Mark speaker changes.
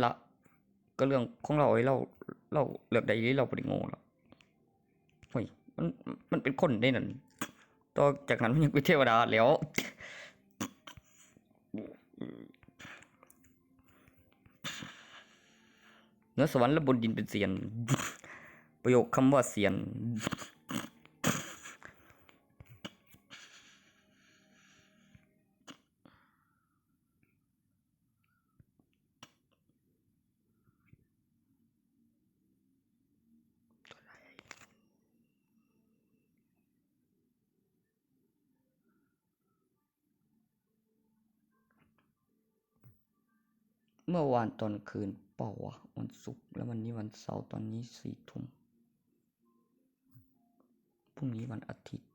Speaker 1: ละก็เรื่องของเราไอ้เราเลือกได้ที่เราบ่ได้โง่หรอกเฮ้ยมันเป็นคนได้นั่นต่อจากนั้นมันยังเป็นเทวดาแล้วเหนือสวรรค์และบนดินเป็นเสียนประโยคคำว่าเสียนเมื่อวานตอนคืนเปล่าวะวันศุกร์แล้ววันนี้วันเสาร์ตอนนี้4 ทุ่มพรุ่งนี้วันอาทิตย์